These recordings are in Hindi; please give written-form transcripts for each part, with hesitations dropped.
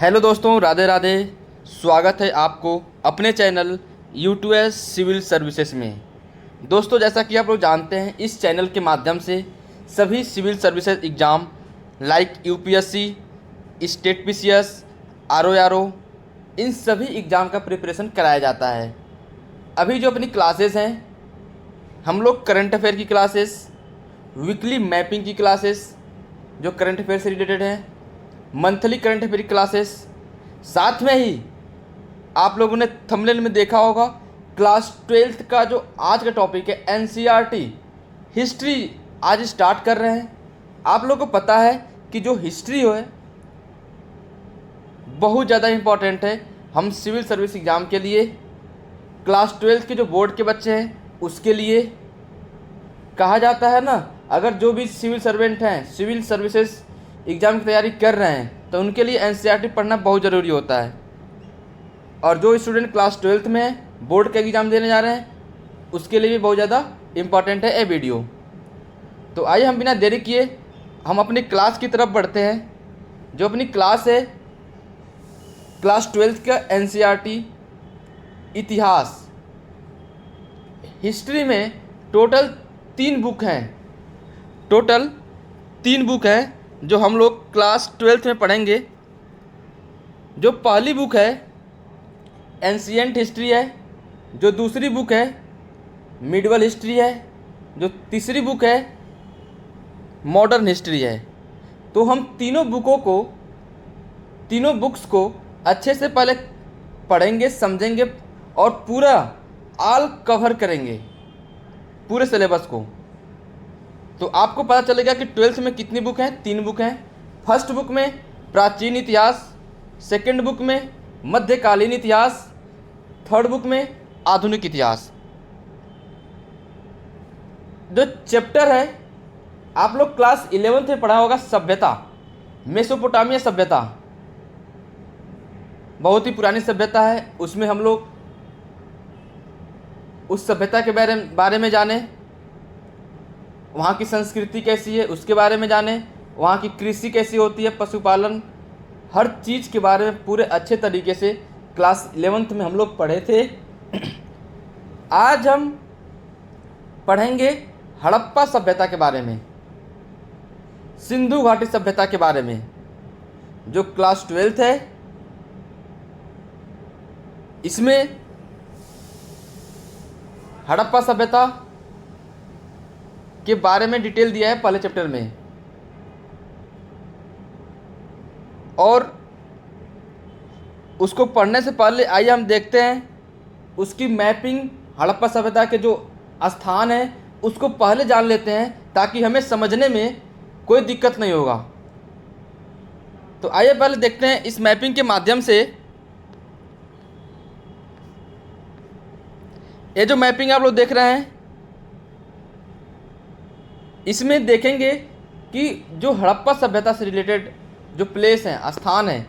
हेलो दोस्तों, राधे राधे। स्वागत है आपको अपने चैनल यूटीएस सिविल सर्विसेज में। दोस्तों, जैसा कि आप लोग जानते हैं, इस चैनल के माध्यम से सभी civil services exam like UPSC, state PCS, RO इन सभी एग्ज़ाम का प्रिपरेशन कराया जाता है। अभी जो अपनी क्लासेस हैं, हम लोग करंट अफेयर की क्लासेस, वीकली मैपिंग की क्लासेस जो करंट अफेयर से रिलेटेड है, मंथली करंट अफेयर क्लासेस, साथ में ही आप लोगों ने थंबनेल में देखा होगा क्लास 12th का जो आज का टॉपिक है एनसीईआरटी हिस्ट्री आज स्टार्ट कर रहे हैं। आप लोगों को पता है कि जो हिस्ट्री है बहुत ज़्यादा इम्पॉर्टेंट है हम सिविल सर्विस एग्ज़ाम के लिए। क्लास 12th के जो बोर्ड के बच्चे हैं उसके लिए कहा जाता है ना, अगर जो भी सिविल सर्वेंट हैं, सिविल सर्विसेज एग्ज़ाम की तैयारी कर रहे हैं, तो उनके लिए एनसीईआरटी पढ़ना बहुत ज़रूरी होता है। और जो स्टूडेंट क्लास 12th में बोर्ड का एग्ज़ाम देने जा रहे हैं उसके लिए भी बहुत ज़्यादा इम्पॉर्टेंट है ये वीडियो। तो आइए हम बिना देरी किए हम अपनी क्लास की तरफ बढ़ते हैं। जो अपनी क्लास है क्लास 12th का एनसीईआरटी इतिहास हिस्ट्री में टोटल 3 बुक हैं जो हम लोग क्लास 12th में पढ़ेंगे। जो पहली बुक है एंशिएंट हिस्ट्री है, जो दूसरी बुक है मिडवल हिस्ट्री है, जो तीसरी बुक है मॉडर्न हिस्ट्री है। तो हम तीनों बुक्स को अच्छे से पहले पढ़ेंगे, समझेंगे और पूरा ऑल कवर करेंगे पूरे सिलेबस को। तो आपको पता चलेगा कि 12th में कितनी बुक हैं। 3 बुक हैं। फर्स्ट बुक में प्राचीन इतिहास, सेकंड बुक में मध्यकालीन इतिहास, थर्ड बुक में आधुनिक इतिहास। जो चैप्टर है आप लोग क्लास 11th में पढ़ा होगा सभ्यता, मेसोपोटामिया सभ्यता, बहुत ही पुरानी सभ्यता है। उसमें हम लोग उस सभ्यता के बारे में जाने, वहाँ की संस्कृति कैसी है उसके बारे में जाने, वहाँ की कृषि कैसी होती है, पशुपालन, हर चीज़ के बारे में पूरे अच्छे तरीके से क्लास 11th में हम लोग पढ़े थे। आज हम पढ़ेंगे हड़प्पा सभ्यता के बारे में, सिंधु घाटी सभ्यता के बारे में। जो क्लास 12th है इसमें हड़प्पा सभ्यता के बारे में डिटेल दिया है पहले चैप्टर में। और उसको पढ़ने से पहले आइए हम देखते हैं उसकी मैपिंग, हड़प्पा सभ्यता के जो स्थान हैं उसको पहले जान लेते हैं ताकि हमें समझने में कोई दिक्कत नहीं होगा। तो आइए पहले देखते हैं इस मैपिंग के माध्यम से। ये जो मैपिंग आप लोग देख रहे हैं इसमें देखेंगे कि जो हड़प्पा सभ्यता से रिलेटेड जो प्लेस हैं, स्थान हैं,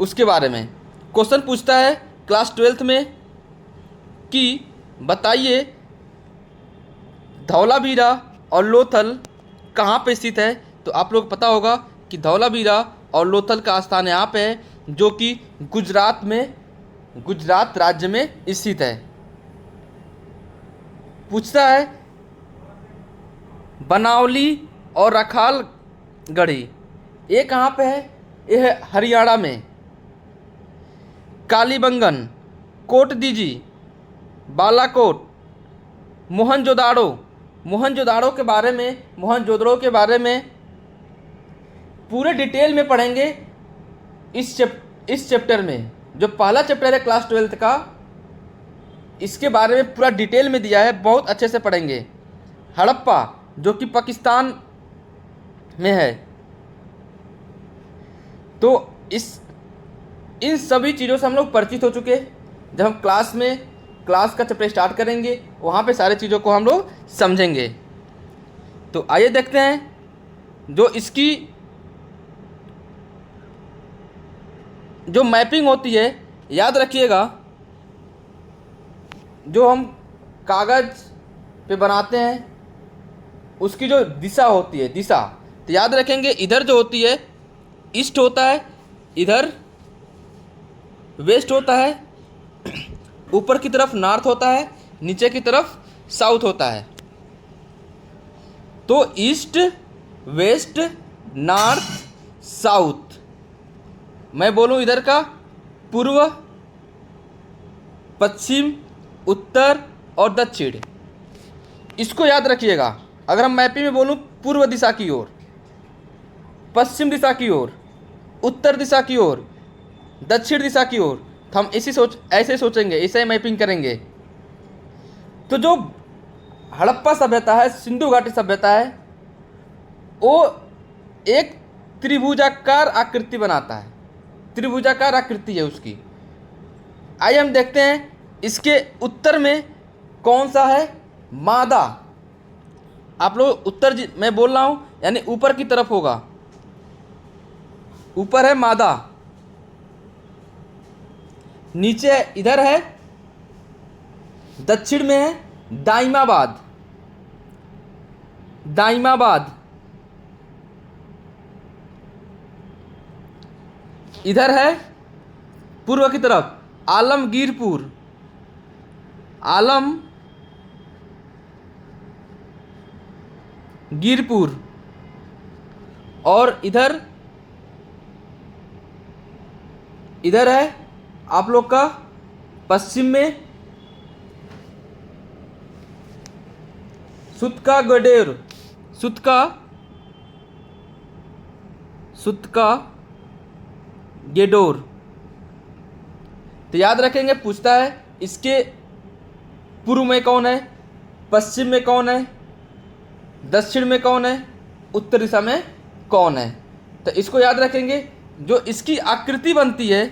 उसके बारे में क्वेश्चन पूछता है क्लास 12th में कि बताइए धौलावीरा और लोथल कहाँ पे स्थित है। तो आप लोग पता होगा कि धौलावीरा और लोथल का स्थान यहाँ पे है जो कि गुजरात राज्य में स्थित है। पूछता है बनावली और रखालगढ़ी ये कहाँ पे है। ये है हरियाणा में। कालीबंगन, कोटदीजी, बालाकोट, मोहनजोदाड़ो के बारे में पूरे डिटेल में पढ़ेंगे इस चैप्टर में। जो पहला चैप्टर है क्लास 12th का, इसके बारे में पूरा डिटेल में दिया है, बहुत अच्छे से पढ़ेंगे। हड़प्पा जो कि पाकिस्तान में है। तो इन सभी चीज़ों से हम लोग परिचित हो चुके। जब हम क्लास का चैप्टर स्टार्ट करेंगे वहाँ पे सारी चीज़ों को हम लोग समझेंगे। तो आइए देखते हैं जो इसकी जो मैपिंग होती है, याद रखिएगा जो हम कागज़ पे बनाते हैं उसकी जो दिशा होती है, तो याद रखेंगे इधर जो होती है ईस्ट होता है, इधर वेस्ट होता है, ऊपर की तरफ नॉर्थ होता है, नीचे की तरफ साउथ होता है। तो ईस्ट वेस्ट नॉर्थ साउथ, मैं बोलूँ इधर का पूर्व पश्चिम उत्तर और दक्षिण, इसको याद रखिएगा। अगर हम मैपिंग में बोलूँ पूर्व दिशा की ओर, पश्चिम दिशा की ओर, उत्तर दिशा की ओर, दक्षिण दिशा की ओर, तो हम ऐसे सोचेंगे, ऐसे मैपिंग करेंगे। तो जो हड़प्पा सभ्यता है, सिंधु घाटी सभ्यता है, वो एक त्रिभुजाकार आकृति बनाता है, त्रिभुजाकार आकृति है उसकी। आइए हम देखते हैं इसके उत्तर में कौन सा है, मादा। आप लोग उत्तर मैं बोल रहा हूँ यानी ऊपर की तरफ होगा, ऊपर है मादा, नीचे इधर है, दक्षिण में है दाइमाबाद, दाइमाबाद, इधर है पूर्व की तरफ आलमगीरपुर, आलमगीरपुर, और इधर है आप लोग का पश्चिम में सुतका गडेर, सुतका गेडोर। तो याद रखेंगे, पूछता है इसके पूर्व में कौन है, पश्चिम में कौन है, दक्षिण में कौन है, उत्तर दिशा में कौन है। तो इसको याद रखेंगे। जो इसकी आकृति बनती है,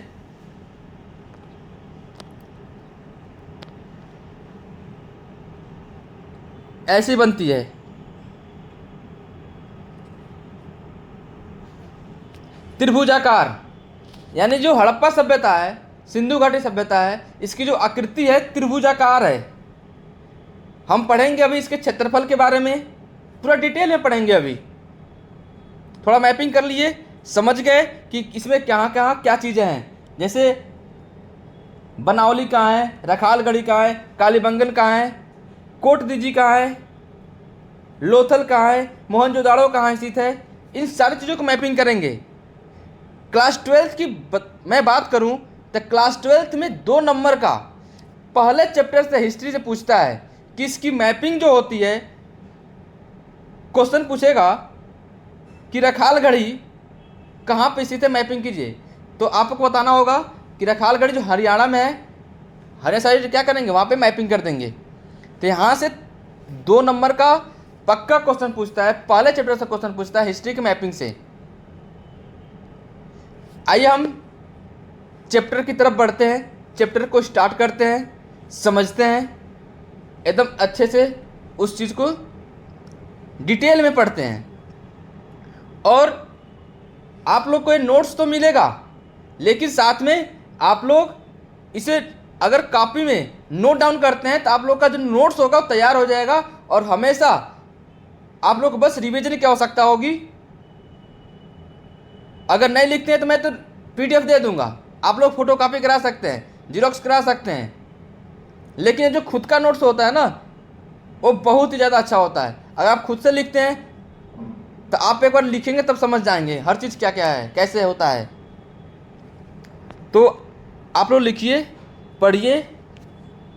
ऐसी बनती है, त्रिभुजाकार। यानी जो हड़प्पा सभ्यता है, सिंधु घाटी सभ्यता है, इसकी जो आकृति है त्रिभुजाकार है। हम पढ़ेंगे अभी इसके क्षेत्रफल के बारे में, पूरा डिटेल में पढ़ेंगे। अभी थोड़ा मैपिंग कर लिए, समझ गए कि इसमें कहाँ कहाँ क्या चीज़ें हैं। जैसे बनावली कहाँ है, रखालगढ़ी कहाँ है, कालीबंगन कहाँ है, कोटदीजी कहाँ है, लोथल कहाँ है, मोहनजोदाड़ो कहाँ स्थित है, इन सारी चीज़ों को मैपिंग करेंगे। क्लास 12th की मैं बात करूं तो क्लास 12th में 2 नंबर का पहले चैप्टर से हिस्ट्री से पूछता है कि इसकी मैपिंग जो होती है, क्वेश्चन पूछेगा कि रखालगढ़ी कहाँ पे स्थित है, मैपिंग कीजिए। तो आपको बताना होगा कि रखालगढ़ी जो हरियाणा में है, हरियाणा साइड क्या करेंगे, वहाँ पे मैपिंग कर देंगे। तो यहाँ से 2 नंबर का पक्का क्वेश्चन पूछता है, पहले चैप्टर से क्वेश्चन पूछता है हिस्ट्री की मैपिंग से। आइए हम चैप्टर की तरफ बढ़ते हैं, चैप्टर को स्टार्ट करते हैं, समझते हैं एकदम अच्छे से, उस चीज़ को डिटेल में पढ़ते हैं। और आप लोग को ये नोट्स तो मिलेगा, लेकिन साथ में आप लोग इसे अगर कॉपी में नोट डाउन करते हैं तो आप लोग का जो नोट्स होगा वो तैयार हो जाएगा। और हमेशा आप लोग को बस रिवीजन की आवश्यकता होगी। अगर नहीं लिखते हैं तो मैं तो PDF दे दूंगा, आप लोग फोटो कॉपी करा सकते हैं, जीरोक्स करा सकते हैं। लेकिन ये जो खुद का नोट्स होता है ना, वो बहुत ही ज़्यादा अच्छा होता है। अगर आप खुद से लिखते हैं तो आप एक बार लिखेंगे तब समझ जाएंगे हर चीज़ क्या क्या है, कैसे होता है। तो आप लोग लिखिए, पढ़िए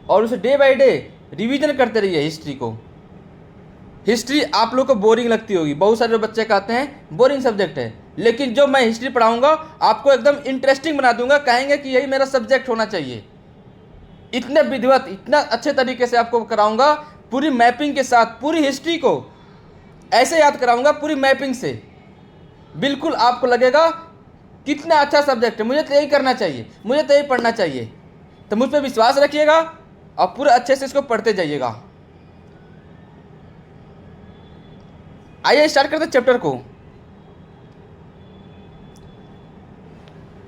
और उसे डे बाय डे रिवीजन करते रहिए हिस्ट्री को। हिस्ट्री आप लोग को बोरिंग लगती होगी, बहुत सारे बच्चे कहते हैं बोरिंग सब्जेक्ट है, लेकिन जो मैं हिस्ट्री पढ़ाऊंगा आपको एकदम इंटरेस्टिंग बना दूंगा, कहेंगे कि यही मेरा सब्जेक्ट होना चाहिए। इतने विधिवत, इतना अच्छे तरीके से आपको कराऊंगा, पूरी मैपिंग के साथ, पूरी हिस्ट्री को ऐसे याद कराऊंगा पूरी मैपिंग से। बिल्कुल आपको लगेगा कितना अच्छा सब्जेक्ट है, मुझे तो यही करना चाहिए, मुझे तो यही पढ़ना चाहिए। तो मुझ पर विश्वास रखिएगा और पूरे अच्छे से इसको पढ़ते जाइएगा। आइए स्टार्ट करते चैप्टर को।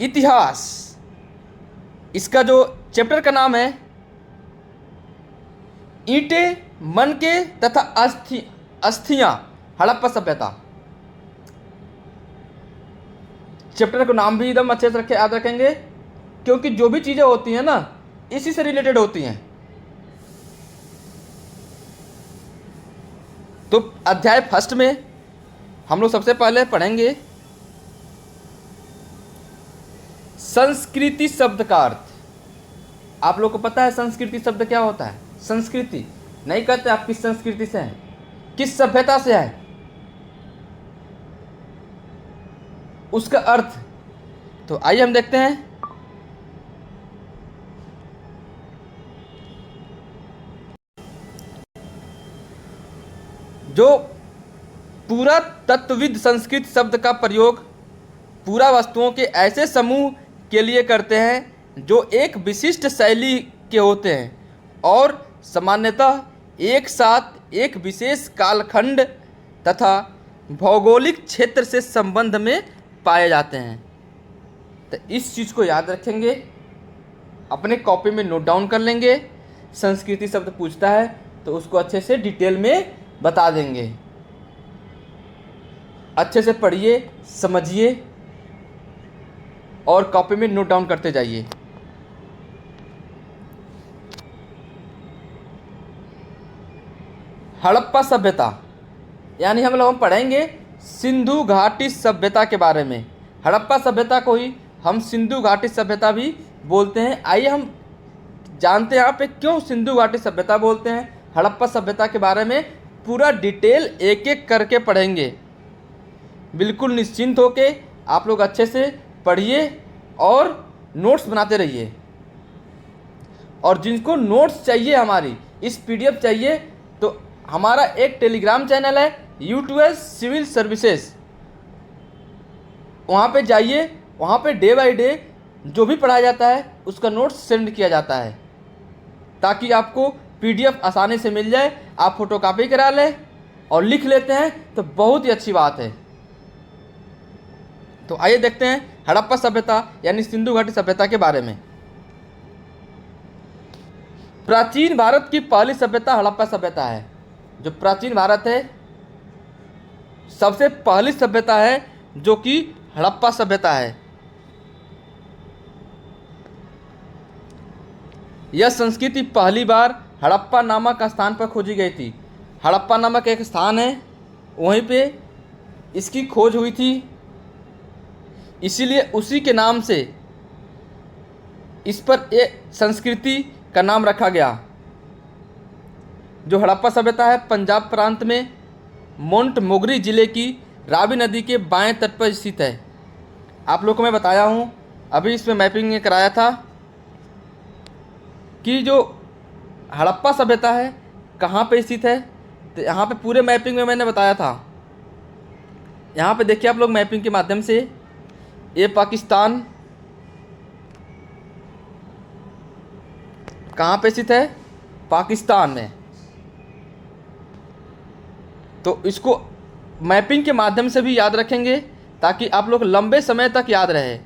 इतिहास, इसका जो चैप्टर का नाम है ईंटें, मनके तथा अस्थियां, हड़प्पा सभ्यता। चैप्टर का नाम भी एकदम अच्छे से रखे याद रखेंगे, क्योंकि जो भी चीज़ें होती हैं ना इसी से रिलेटेड होती हैं। तो अध्याय फर्स्ट में हम लोग सबसे पहले पढ़ेंगे संस्कृति शब्द का अर्थ। आप लोग को पता है संस्कृति शब्द क्या होता है? संस्कृति नहीं कहते आप किस संस्कृति से हैं, किस सभ्यता से है, उसका अर्थ। तो आइए हम देखते हैं। जो पूरा तत्वविद संस्कृत शब्द का प्रयोग पूरा वस्तुओं के ऐसे समूह के लिए करते हैं जो एक विशिष्ट शैली के होते हैं और सामान्यतः एक साथ एक विशेष कालखंड तथा भौगोलिक क्षेत्र से संबंध में पाए जाते हैं। तो इस चीज़ को याद रखेंगे, अपने कॉपी में नोट डाउन कर लेंगे। संस्कृति शब्द पूछता है तो उसको अच्छे से डिटेल में बता देंगे। अच्छे से पढ़िए, समझिए और कॉपी में नोट डाउन करते जाइए। हड़प्पा सभ्यता, यानी हम लोग पढ़ेंगे सिंधु घाटी सभ्यता के बारे में। हड़प्पा सभ्यता को ही हम सिंधु घाटी सभ्यता भी बोलते हैं। आइए हम जानते हैं यहाँ पे क्यों सिंधु घाटी सभ्यता बोलते हैं। हड़प्पा सभ्यता के बारे में पूरा डिटेल एक एक करके पढ़ेंगे। बिल्कुल निश्चिंत होके आप लोग अच्छे से पढ़िए और नोट्स बनाते रहिए। और जिनको नोट्स चाहिए, हमारी इस पीडीएफ चाहिए, तो हमारा एक टेलीग्राम चैनल है U2S सिविल सर्विसेज, वहाँ पे जाइए। वहाँ पे डे बाय डे जो भी पढ़ाया जाता है उसका नोट्स सेंड किया जाता है, ताकि आपको पीडीएफ आसानी से मिल जाए। आप फोटोकॉपी करा लें और लिख लेते हैं तो बहुत ही अच्छी बात है। तो आइए देखते हैं हड़प्पा सभ्यता यानी सिंधु घाटी सभ्यता के बारे में। प्राचीन भारत की पहली सभ्यता हड़प्पा सभ्यता है। जो प्राचीन भारत है सबसे पहली सभ्यता है जो कि हड़प्पा सभ्यता है। यह संस्कृति पहली बार हड़प्पा नामक स्थान पर खोजी गई थी। हड़प्पा नामक एक स्थान है, वहीं पे इसकी खोज हुई थी, इसीलिए उसी के नाम से इस पर एक संस्कृति का नाम रखा गया। जो हड़प्पा सभ्यता है पंजाब प्रांत में मोंटमोगरी जिले की रावी नदी के बाएं तट पर स्थित है। आप लोग को मैं बताया हूँ, अभी इसमें मैपिंग कराया था कि जो हड़प्पा सभ्यता है कहाँ पे स्थित है। तो यहाँ पे पूरे मैपिंग में मैंने बताया था। यहाँ पे देखिए आप लोग मैपिंग के माध्यम से, ये पाकिस्तान कहाँ पे स्थित है? पाकिस्तान में। तो इसको मैपिंग के माध्यम से भी याद रखेंगे ताकि आप लोग लंबे समय तक याद रहे।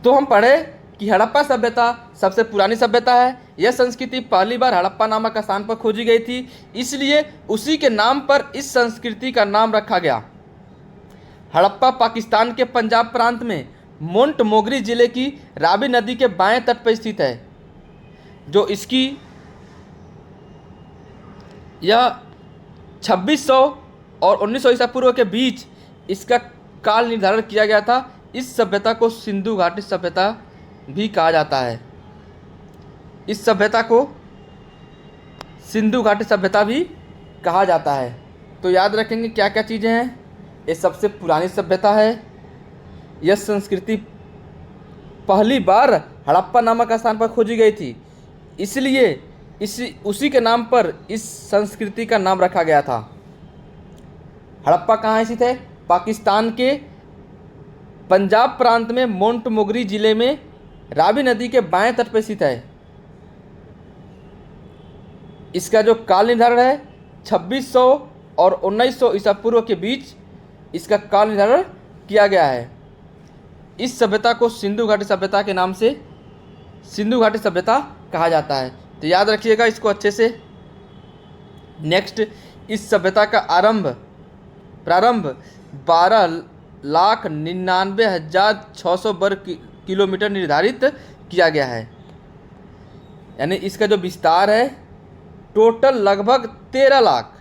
तो हम पढ़े कि हड़प्पा सभ्यता सबसे पुरानी सभ्यता है। यह संस्कृति पहली बार हड़प्पा नामक स्थान पर खोजी गई थी, इसलिए उसी के नाम पर इस संस्कृति का नाम रखा गया। हड़प्पा पाकिस्तान के पंजाब प्रांत में मोंटमोगरी जिले की रावी नदी के बाएं तट पर स्थित है। जो इसकी यह 2600 और 1900 ईसा पूर्व के बीच इसका काल निर्धारण किया गया था। इस सभ्यता को सिंधु घाटी सभ्यता भी कहा जाता है। इस सभ्यता को सिंधु घाटी सभ्यता भी कहा जाता है। तो याद रखेंगे क्या क्या चीज़ें हैं। ये सबसे पुरानी सभ्यता है। यह संस्कृति पहली बार हड़प्पा नामक स्थान पर खोजी गई थी, इसलिए उसी के नाम पर इस संस्कृति का नाम रखा गया था। हड़प्पा कहाँ स्थित है? पाकिस्तान के पंजाब प्रांत में मोंटमोगरी जिले में रावी नदी के बाएं तट पर स्थित है। इसका जो काल निर्धारण है 2600 और 1900 ईसा पूर्व के बीच इसका काल निर्धारण किया गया है। इस सभ्यता को सिंधु घाटी सभ्यता के नाम से सिंधु घाटी सभ्यता कहा जाता है। तो याद रखिएगा इसको अच्छे से। नेक्स्ट, इस सभ्यता का प्रारंभ 12,99,600 वर्ग किलोमीटर निर्धारित किया गया है। यानी इसका जो विस्तार है टोटल लगभग 13 लाख।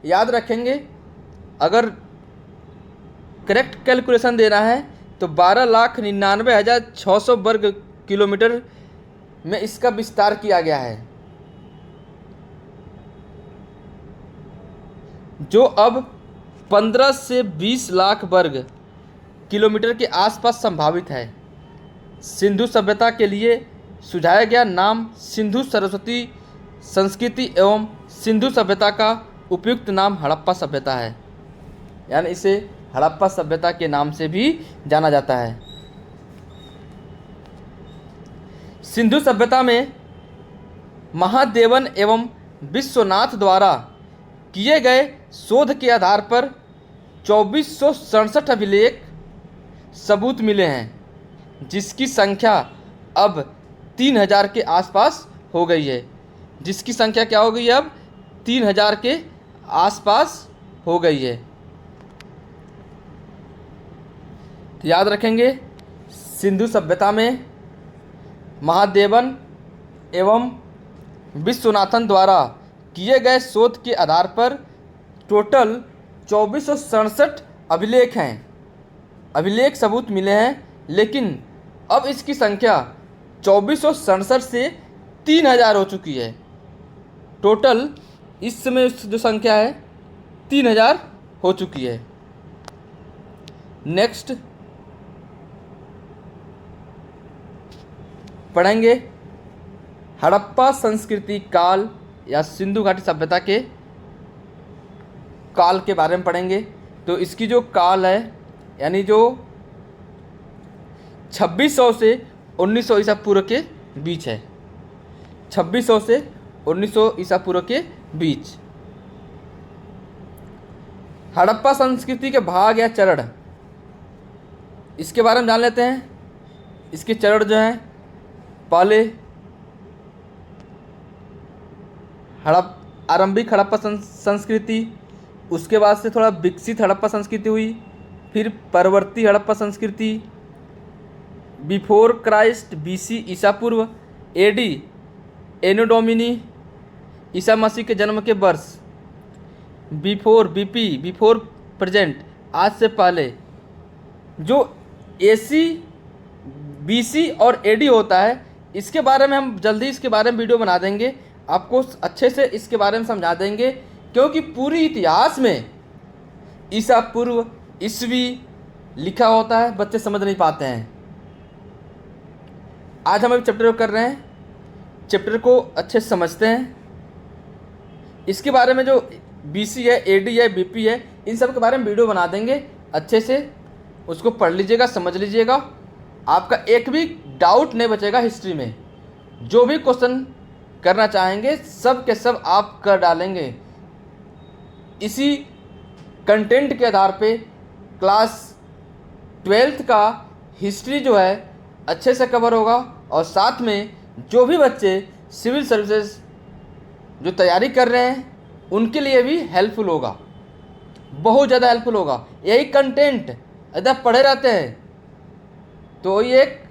याद रखेंगे, अगर करेक्ट कैलकुलेशन देना है तो 12,99,600 वर्ग किलोमीटर में इसका विस्तार किया गया है, जो अब 15 से 20 लाख वर्ग किलोमीटर के आसपास संभावित है। सिंधु सभ्यता के लिए सुझाया गया नाम सिंधु सरस्वती संस्कृति एवं सिंधु सभ्यता का उपयुक्त नाम हड़प्पा सभ्यता है। यानी इसे हड़प्पा सभ्यता के नाम से भी जाना जाता है। सिंधु सभ्यता में महादेवन एवं विश्वनाथ द्वारा किए गए शोध के आधार पर 2467 अभिलेख सबूत मिले हैं, जिसकी संख्या अब 3000 के आसपास हो गई है। जिसकी संख्या क्या हो गई है अब 3000 के आसपास हो गई है। तो याद रखेंगे, सिंधु सभ्यता में महादेवन एवं विश्वनाथन द्वारा किए गए शोध के आधार पर टोटल 2467 अभिलेख सबूत मिले हैं, लेकिन अब इसकी संख्या 2467 से 3000 हो चुकी है। टोटल इस समय जो संख्या है 3000 हो चुकी है। नेक्स्ट पढ़ेंगे हड़प्पा संस्कृति काल या सिंधु घाटी सभ्यता के काल के बारे में पढ़ेंगे। तो इसकी जो काल है यानी जो 2600 से 1900 ईसा पूर्व के बीच है। 2600 से 1900 ईसा पूर्व के बीच। हड़प्पा संस्कृति के भाग या चरण, इसके बारे में जान लेते हैं। इसके चरण जो हैं, पहले आरंभिक हड़प्पा संस्कृति, उसके बाद से थोड़ा विकसित हड़प्पा संस्कृति हुई, फिर परवर्ती हड़प्पा संस्कृति, बिफोर क्राइस्ट BC ईसा पूर्व, AD एनो डोमिनी ईसा मसीह के जन्म के वर्ष, बिफोर BP बिफोर प्रेजेंट आज से पहले। जो AC BC और AD होता है, इसके बारे में हम जल्दी इसके बारे में वीडियो बना देंगे, आपको अच्छे से इसके बारे में समझा देंगे, क्योंकि पूरी इतिहास में ईसा पूर्व ईस्वी लिखा होता है, बच्चे समझ नहीं पाते हैं। आज हम अभी चैप्टर कर रहे हैं, चैप्टर को अच्छे से समझते हैं। इसके बारे में जो BC है, AD है, BP है, इन सब के बारे में वीडियो बना देंगे, अच्छे से उसको पढ़ लीजिएगा, समझ लीजिएगा। आपका एक भी डाउट नहीं बचेगा हिस्ट्री में। जो भी क्वेश्चन करना चाहेंगे सब के सब आप कर डालेंगे। इसी कंटेंट के आधार पे क्लास 12th का हिस्ट्री जो है अच्छे से कवर होगा, और साथ में जो भी बच्चे सिविल सर्विसेज जो तैयारी कर रहे हैं उनके लिए भी हेल्पफुल होगा, बहुत ज़्यादा हेल्पफुल होगा। यही कंटेंट अगर पढ़े रहते हैं तो ये एक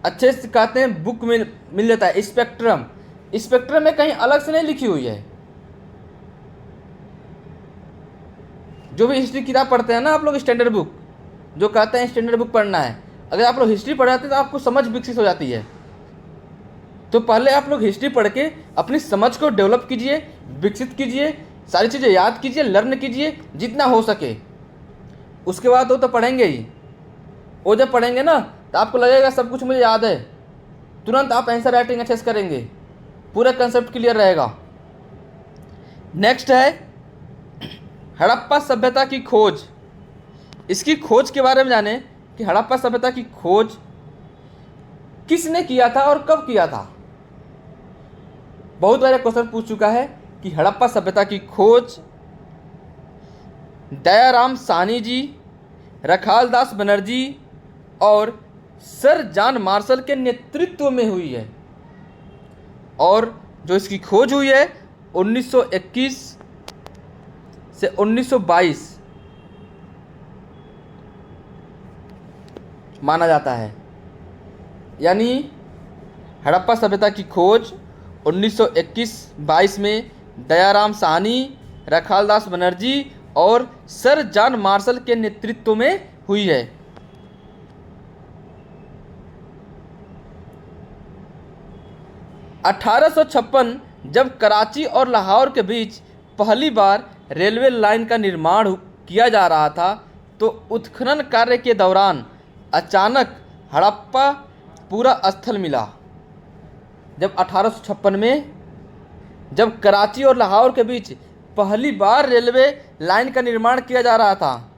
अच्छे से कहते हैं बुक में मिल जाता है। स्पेक्ट्रम में कहीं अलग से नहीं लिखी हुई है। जो भी हिस्ट्री किताब पढ़ते हैं ना आप लोग, स्टैंडर्ड बुक जो कहते हैं स्टैंडर्ड बुक पढ़ना है, अगर आप लोग हिस्ट्री पढ़ाते हैं तो आपको समझ विकसित हो जाती है। तो पहले आप लोग हिस्ट्री पढ़ के अपनी समझ को डेवलप कीजिए, विकसित कीजिए, सारी चीज़ें याद कीजिए, लर्न कीजिए जितना हो सके। उसके बाद वो तो पढ़ेंगे ही, वो जब पढ़ेंगे ना तो आपको लगेगा सब कुछ मुझे याद है, तुरंत आप आंसर राइटिंग अच्छे से करेंगे, पूरा कंसेप्ट क्लियर रहेगा। नेक्स्ट है हड़प्पा सभ्यता की खोज। इसकी खोज के बारे में जाने कि हड़प्पा सभ्यता की खोज किसने किया था और कब किया था। बहुत बार क्वेश्चन पूछ चुका है कि हड़प्पा सभ्यता की खोज दयाराम साहनी जी, रखालदास बनर्जी और सर जॉन मार्शल के नेतृत्व में हुई है, और जो इसकी खोज हुई है 1921 से 1922 माना जाता है। यानी हड़प्पा सभ्यता की खोज 1921-22 में दयाराम साहनी, रखालदास बनर्जी और सर जॉन मार्शल के नेतृत्व में हुई है। अठारह जब कराची और लाहौर के बीच पहली बार रेलवे लाइन का निर्माण किया जा रहा था, तो उत्खनन कार्य के दौरान अचानक हड़प्पा पूरा स्थल मिला। जब 1856 में जब कराची और लाहौर के बीच पहली बार रेलवे लाइन का निर्माण किया जा रहा था,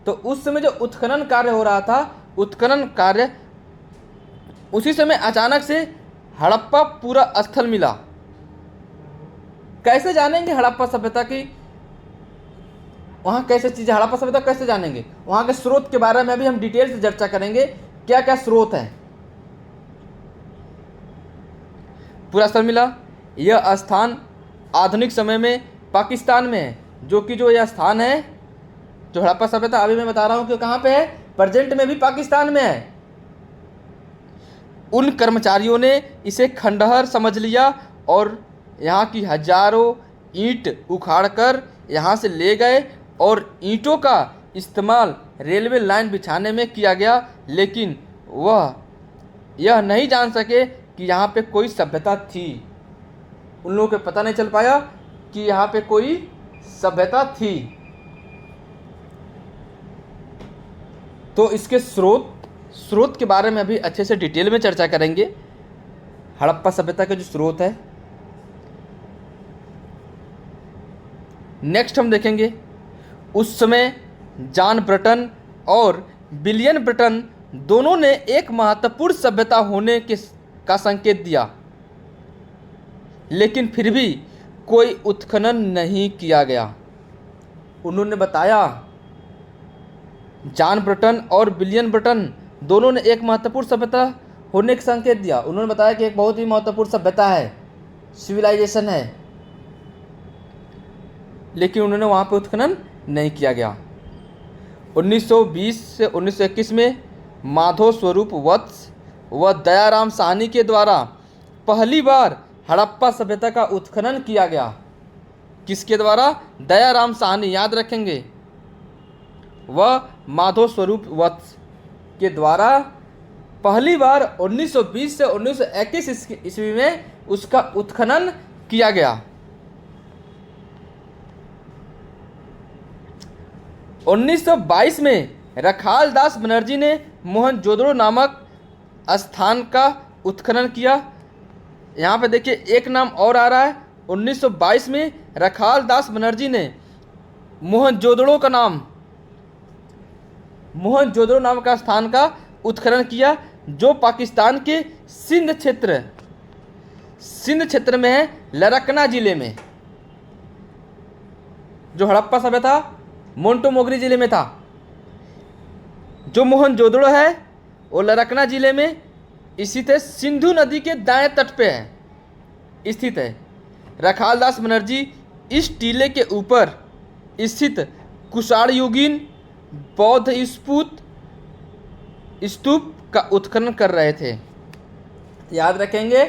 तो उस समय जो उत्खनन कार्य हो रहा था, उत्खनन कार्य उसी समय अचानक से हड़प्पा पूरा स्थल मिला। कैसे जानेंगे हड़प्पा सभ्यता की, वहाँ कैसे चीज़ें, हड़प्पा सभ्यता कैसे जानेंगे, वहाँ के स्रोत के बारे में भी हम डिटेल से चर्चा करेंगे, क्या क्या स्रोत हैं। पूरा स्थल मिला। यह स्थान आधुनिक समय में पाकिस्तान में है, जो यह स्थान है, जो हड़प्पा सभ्यता अभी मैं बता रहा हूँ कि कहाँ पे है, प्रेजेंट में भी पाकिस्तान में है। उन कर्मचारियों ने इसे खंडहर समझ लिया और यहाँ की हजारों ईंट उखाड़कर यहाँ से ले गए और ईंटों का इस्तेमाल रेलवे लाइन बिछाने में किया गया, लेकिन वह यह नहीं जान सके कि यहाँ पे कोई सभ्यता थी। उन लोगों को पता नहीं चल पाया कि यहाँ पे कोई सभ्यता थी। तो इसके स्रोत के बारे में अभी अच्छे से डिटेल में चर्चा करेंगे। हड़प्पा सभ्यता के जो स्रोत है, नेक्स्ट हम देखेंगे। उस समय जॉन ब्रटन और विलियम ब्रटन दोनों ने एक महत्वपूर्ण सभ्यता होने का संकेत दिया, लेकिन फिर भी कोई उत्खनन नहीं किया गया। उन्होंने बताया, जॉन ब्रटन और विलियम ब्रटन दोनों ने एक महत्वपूर्ण सभ्यता होने का संकेत दिया। उन्होंने बताया कि एक बहुत ही महत्वपूर्ण सभ्यता है, सिविलाइजेशन है, लेकिन उन्होंने वहाँ पे उत्खनन नहीं किया गया। 1920 से 1921 में माधव स्वरूप वत्स व दयाराम साहनी के द्वारा पहली बार हड़प्पा सभ्यता का उत्खनन किया गया। किसके द्वारा? दयाराम साहनी, याद रखेंगे, वह माधव स्वरूप वत्स के द्वारा पहली बार 1920 से 1921 ईस्वी में उसका उत्खनन किया गया। 1922 में रखालदास बनर्जी ने मोहनजोदड़ो नामक स्थान का उत्खनन किया। यहाँ पे देखिए एक नाम और आ रहा है। 1922 में रखालदास बनर्जी ने मोहनजोदड़ो नाम का स्थान का उत्खनन किया, जो पाकिस्तान के सिंध क्षेत्र में है, लरकना जिले में। जो हड़प्पा सभ्यता मोंटोमोगरी जिले में था, जो मोहनजोदड़ो है वो लरकना जिले में स्थित है, सिंधु नदी के दाएं तट पे है स्थित है। रखालदास बनर्जी इस टीले के ऊपर स्थित कुषाणयुगीन बौद्ध स्तूप का उत्खनन कर रहे थे। याद रखेंगे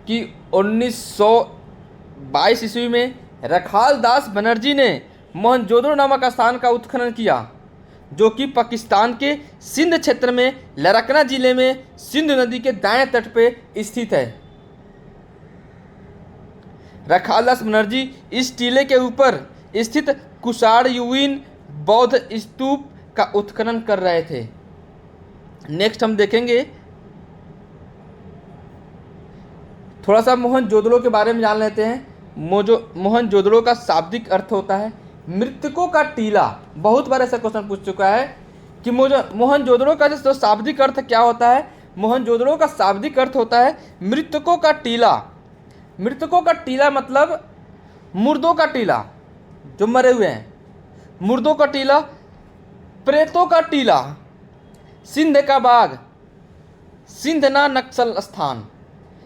कि 1922 ईस्वी में रखालदास बनर्जी ने मोहनजोदड़ो नामक स्थान का उत्खनन किया, जो कि पाकिस्तान के सिंध क्षेत्र में लरकना जिले में सिंधु नदी के दाएं तट पे स्थित है। रखालदास बनर्जी इस टीले के ऊपर स्थित कुषाणयुगीन बौद्ध स्तूप का उत्खनन कर रहे थे। नेक्स्ट हम देखेंगे, थोड़ा सा मोहनजोदड़ो के बारे में जान लेते हैं। मोहनजोदड़ो का शाब्दिक अर्थ होता है मृतकों का टीला। बहुत बार ऐसा क्वेश्चन पूछ चुका है कि मोहनजोदड़ो का जो शाब्दिक अर्थ क्या होता है। मोहनजोदड़ो का शाब्दिक अर्थ होता है मृतकों का टीला। मृतकों का टीला मतलब मुर्दों का टीला, जो मरे हुए हैं, मुर्दों का टीला, प्रेतों का टीला, सिंध का बाग, सिंधना नक्सल स्थान,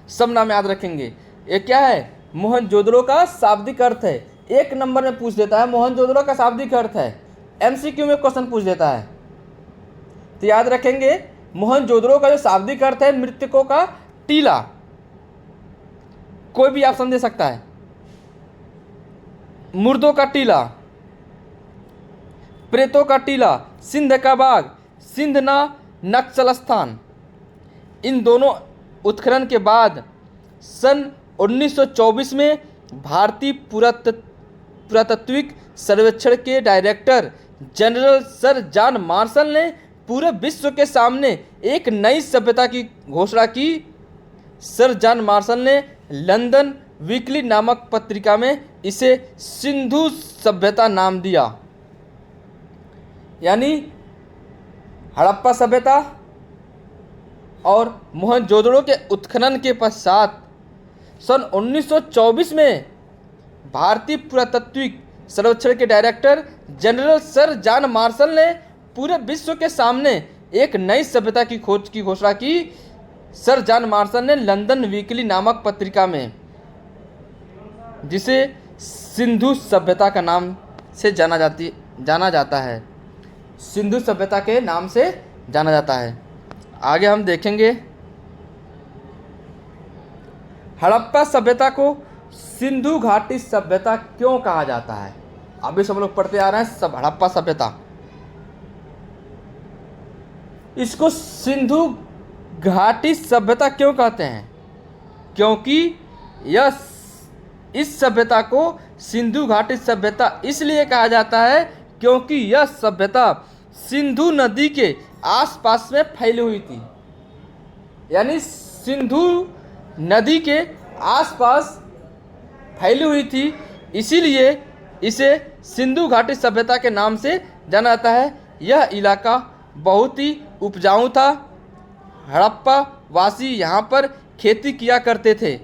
सब नाम याद रखेंगे। ये क्या है, मोहनजोदड़ो का शाब्दिक अर्थ है। 1 नंबर में पूछ देता है मोहनजोदड़ो का शाब्दिक अर्थ है, एमसीक्यू में क्वेश्चन पूछ देता है। तो याद रखेंगे मोहनजोदड़ो का जो शाब्दिक अर्थ है, मृतकों का टीला। कोई भी ऑप्शन दे सकता है। मुर्दों का टीला, प्रेतों का टीला, सिंध का बाग, सिंधना नक्सल स्थान। इन दोनों उत्खनन के बाद सन 1924 में भारतीय पुरातत्विक सर्वेक्षण के director general sir John Marshall ने पूरे विश्व के सामने एक नई सभ्यता की घोषणा की। सर जॉन मार्शल ने लंदन वीकली नामक पत्रिका में इसे सिंधु सभ्यता नाम दिया। यानी हड़प्पा सभ्यता और मोहनजोदड़ो के उत्खनन के पश्चात सन 1924 में भारतीय पुरातत्विक सर्वेक्षण के director general sir John Marshall ने पूरे विश्व के सामने एक नई सभ्यता की खोज की घोषणा की। सर जॉन मार्शल ने लंदन वीकली नामक पत्रिका में, जिसे सिंधु सभ्यता का नाम से जाना जाता है, सिंधु सभ्यता के नाम से जाना जाता है। आगे हम देखेंगे हड़प्पा सभ्यता को सिंधु घाटी सभ्यता क्यों कहा जाता है। अभी सब लोग पढ़ते आ रहे हैं सब हड़प्पा सभ्यता। इसको सिंधु घाटी सभ्यता क्यों कहते हैं, क्योंकि यह इस सभ्यता को सिंधु घाटी सभ्यता इसलिए कहा जाता है क्योंकि यह सभ्यता सिंधु नदी के आसपास में फैली हुई थी। यानी सिंधु नदी के आसपास फैली हुई थी, इसीलिए इसे सिंधु घाटी सभ्यता के नाम से जाना जाता है। यह इलाका बहुत ही उपजाऊ था। हड़प्पा वासी यहाँ पर खेती किया करते थे।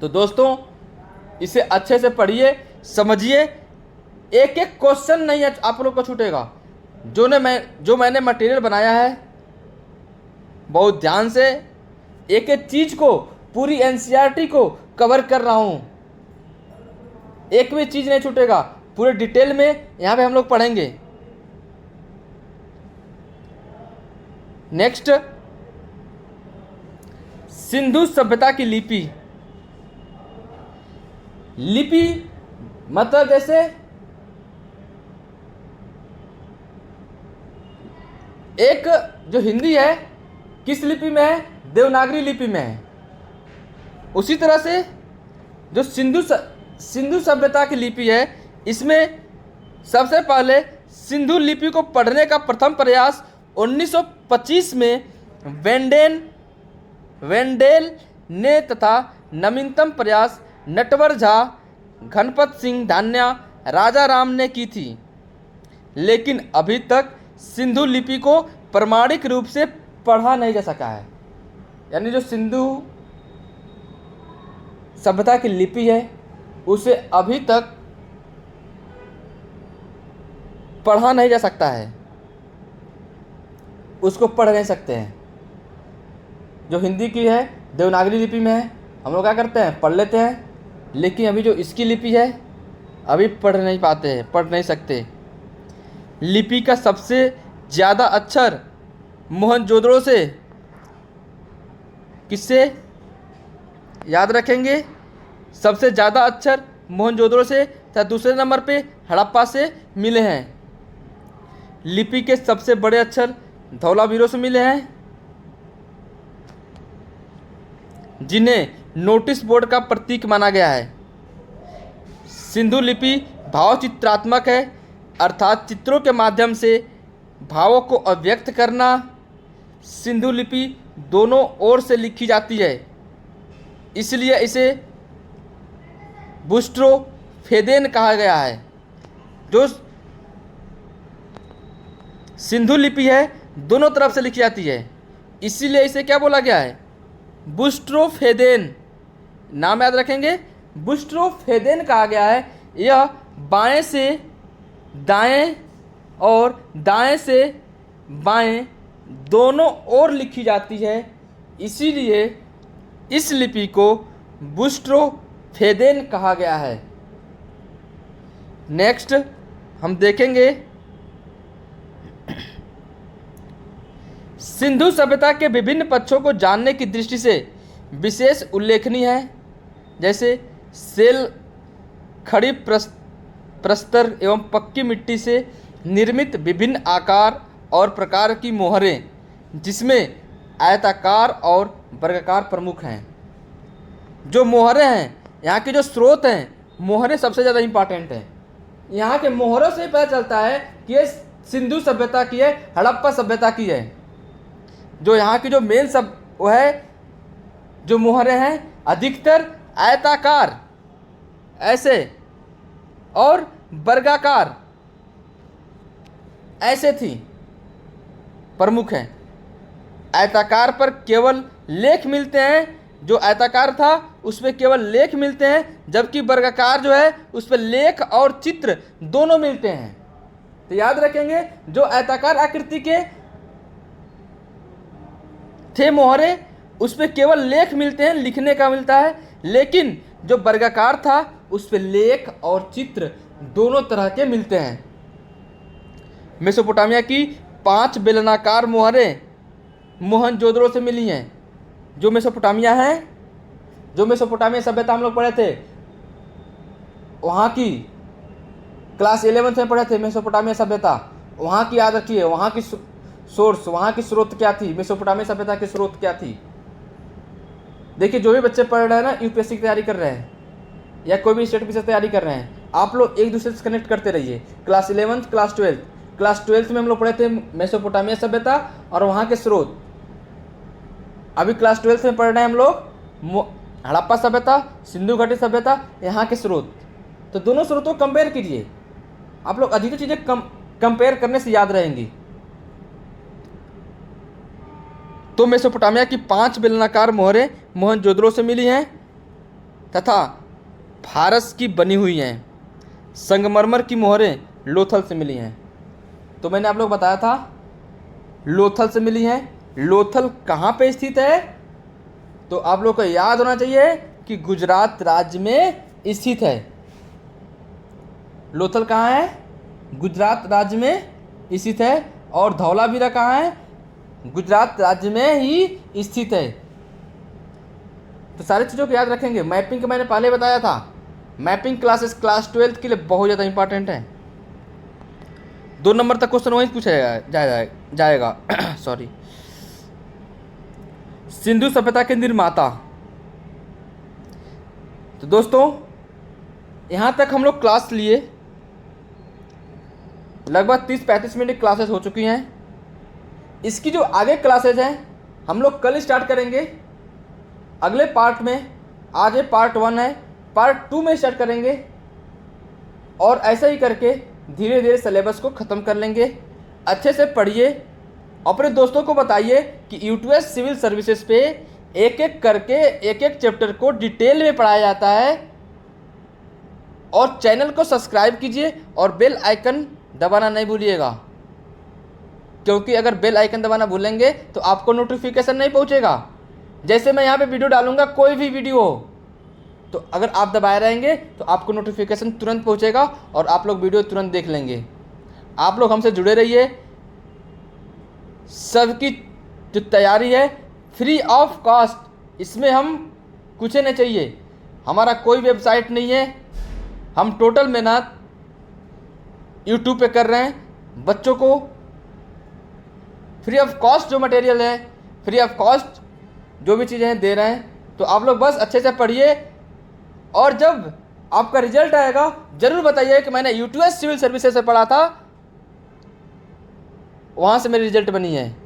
तो दोस्तों इसे अच्छे से पढ़िए, समझिए। एक एक क्वेश्चन नहीं आप लोग को छूटेगा। जो मैंने मटेरियल बनाया है बहुत ध्यान से एक एक चीज़ को, पूरी एनसीईआरटी को कवर कर रहा हूँ। एक भी चीज़ नहीं छूटेगा, पूरे डिटेल में यहाँ पे हम लोग पढ़ेंगे। नेक्स्ट, सिंधु सभ्यता की लिपि। लिपि मतलब जैसे एक जो हिंदी है किस लिपि में है, देवनागरी लिपि में है। उसी तरह से जो सिंधु सभ्यता की लिपि है, इसमें सबसे पहले सिंधु लिपि को पढ़ने का प्रथम प्रयास 1925 में वेंडेल ने तथा नवीनतम प्रयास नटवर झा, घनपत सिंह धान्या, राजा राम ने की थी। लेकिन अभी तक सिंधु लिपि को प्रमाणिक रूप से पढ़ा नहीं जा सका है। यानी जो सिंधु सभ्यता की लिपि है उसे अभी तक पढ़ा नहीं जा सकता है, उसको पढ़ नहीं सकते हैं। जो हिंदी की है देवनागरी लिपि में है, हम लोग क्या करते हैं पढ़ लेते हैं, लेकिन अभी जो इसकी लिपि है अभी पढ़ नहीं पाते हैं, पढ़ नहीं सकते। लिपि का सबसे ज़्यादा अक्षर मोहनजोदड़ो से किससे याद रखेंगे, सबसे ज़्यादा अक्षर मोहनजोदड़ो से तथा दूसरे नंबर पे हड़प्पा से मिले हैं। लिपि के सबसे बड़े अक्षर धौलावीरों से मिले हैं, जिन्हें नोटिस बोर्ड का प्रतीक माना गया है। सिंधु लिपि भावचित्रात्मक है, अर्थात चित्रों के माध्यम से भावों को अभिव्यक्त करना। सिंधु लिपि दोनों ओर से लिखी जाती है, इसलिए इसे बुस्ट्रोफेदेन कहा गया है। जो सिंधु लिपि है दोनों तरफ से लिखी जाती है, इसीलिए इसे क्या बोला गया है, बुस्ट्रोफेदेन। नाम याद रखेंगे, बुस्ट्रोफेदेन कहा गया है। यह बाएं से दाएं और दाएं से बाएं दोनों ओर लिखी जाती है, इसीलिए इस लिपि को बूस्ट्रोफेदेन कहा गया है। नेक्स्ट हम देखेंगे सिंधु सभ्यता के विभिन्न पक्षों को जानने की दृष्टि से विशेष उल्लेखनीय है, जैसे सेल, खड़ी प्रस्तर एवं पक्की मिट्टी से निर्मित विभिन्न आकार और प्रकार की मोहरें, जिसमें आयताकार और वर्गाकार प्रमुख हैं। जो मोहरें हैं, यहाँ के जो स्रोत हैं, मोहरें सबसे ज़्यादा इंपॉर्टेंट हैं। यहाँ के मोहरों से पता चलता है कि ये सिंधु सभ्यता की है, हड़प्पा सभ्यता की है। जो यहाँ की जो मेन सब वो है, जो मोहरें हैं अधिकतर आयताकार ऐसे और वर्गाकार ऐसे थी, प्रमुख हैं। आयताकार पर केवल लेख मिलते हैं, जो आयताकार था उस पर केवल लेख मिलते हैं, जबकि वर्गाकार जो है उस पर लेख और चित्र दोनों मिलते हैं। तो याद रखेंगे, जो आयताकार आकृति के थे मोहरे, उस पर केवल लेख मिलते हैं, लिखने का मिलता है, लेकिन जो वर्गाकार था उस पर लेख और चित्र दोनों तरह के मिलते हैं। मेसोपोटामिया की 5 बेलनाकार मोहरें मोहनजोदड़ो से मिली हैं। जो मेसोपोटामिया है, जो मेसोपोटामिया सभ्यता हम लोग पढ़े थे, वहाँ की क्लास 11th में पढ़े थे मेसोपोटामिया सभ्यता, वहाँ की याद रखिए, वहाँ की सोर्स, वहाँ की स्रोत क्या थी, मेसोपोटामिया सभ्यता की स्रोत क्या थी। देखिए, जो भी बच्चे पढ़ रहे हैं ना, यूपीएससी की तैयारी कर रहे हैं या कोई भी स्टेट की तैयारी कर रहे हैं, आप लोग एक दूसरे से कनेक्ट करते रहिए। क्लास 11th, क्लास 12th में हम लोग पढ़े थे मेसोपोटामिया सभ्यता और वहाँ के स्रोत। अभी क्लास 12th में पढ़ रहे हैं हम लोग हड़प्पा सभ्यता, सिंधु घाटी सभ्यता, यहाँ के स्रोत। तो दोनों स्रोतों को कंपेयर कीजिए, आप लोग अधिकतर चीज़ें कंपेयर करने से याद रहेंगी। तो मेसोपोटामिया की 5 बेलनाकार मोहरें मोहनजोदड़ो से मिली हैं तथा फारस की बनी हुई हैं। संगमरमर की मोहरें लोथल से मिली हैं। तो मैंने आप लोग बताया था लोथल से मिली हैं। लोथल कहाँ पे स्थित है? तो आप लोग को याद होना चाहिए कि गुजरात राज्य में स्थित है। लोथल कहाँ है? गुजरात राज्य में स्थित है। और धौलावीरा कहाँ है? गुजरात राज्य में ही स्थित है। तो सारी चीज़ों को याद रखेंगे। मैपिंग का मैंने पहले बताया था, मैपिंग क्लासेस क्लास 12th के लिए बहुत ज़्यादा इंपॉर्टेंट है। 2 नंबर तक क्वेश्चन वहीं पूछा जाएगा सॉरी। सिंधु सभ्यता के निर्माता। तो दोस्तों, यहाँ तक हम लोग क्लास लिए, लगभग 30-35 मिनट की क्लासेस हो चुकी हैं। इसकी जो आगे क्लासेज हैं हम लोग कल स्टार्ट करेंगे अगले पार्ट में। आज ये पार्ट 1 है, पार्ट 2 में स्टार्ट करेंगे और ऐसा ही करके धीरे धीरे सिलेबस को ख़त्म कर लेंगे। अच्छे से पढ़िए, अपने दोस्तों को बताइए कि यूटीएस सिविल सर्विसेज पे एक एक करके एक एक चैप्टर को डिटेल में पढ़ाया जाता है। और चैनल को सब्सक्राइब कीजिए और बेल आइकन दबाना नहीं भूलिएगा, क्योंकि अगर बेल आइकन दबाना भूलेंगे तो आपको नोटिफिकेशन नहीं पहुंचेगा। जैसे मैं यहाँ पे वीडियो डालूंगा, कोई भी वीडियो हो, तो अगर आप दबाए रहेंगे तो आपको नोटिफिकेशन तुरंत पहुंचेगा और आप लोग वीडियो तुरंत देख लेंगे। आप लोग हमसे जुड़े रहिए। सबकी जो तैयारी है फ्री ऑफ कॉस्ट, इसमें हम कुछ नहीं चाहिए, हमारा कोई वेबसाइट नहीं है, हम टोटल मेहनत यूट्यूब पे कर रहे हैं। बच्चों को फ्री ऑफ कॉस्ट जो मटेरियल है, फ्री ऑफ कॉस्ट जो भी चीज़ें दे रहे हैं। तो आप लोग बस अच्छे से पढ़िए और जब आपका रिजल्ट आएगा ज़रूर बताइए कि मैंने यूटीएस सिविल सर्विसेज से पढ़ा था, वहाँ से मेरी रिजल्ट बनी है।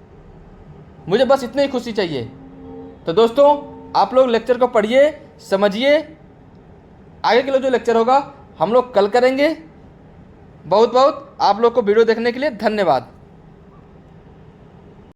मुझे बस इतनी ही खुशी चाहिए। तो दोस्तों, आप लोग लेक्चर को पढ़िए, समझिए। आगे के लिए जो लेक्चर होगा हम लोग कल करेंगे। बहुत बहुत आप लोग को वीडियो देखने के लिए धन्यवाद।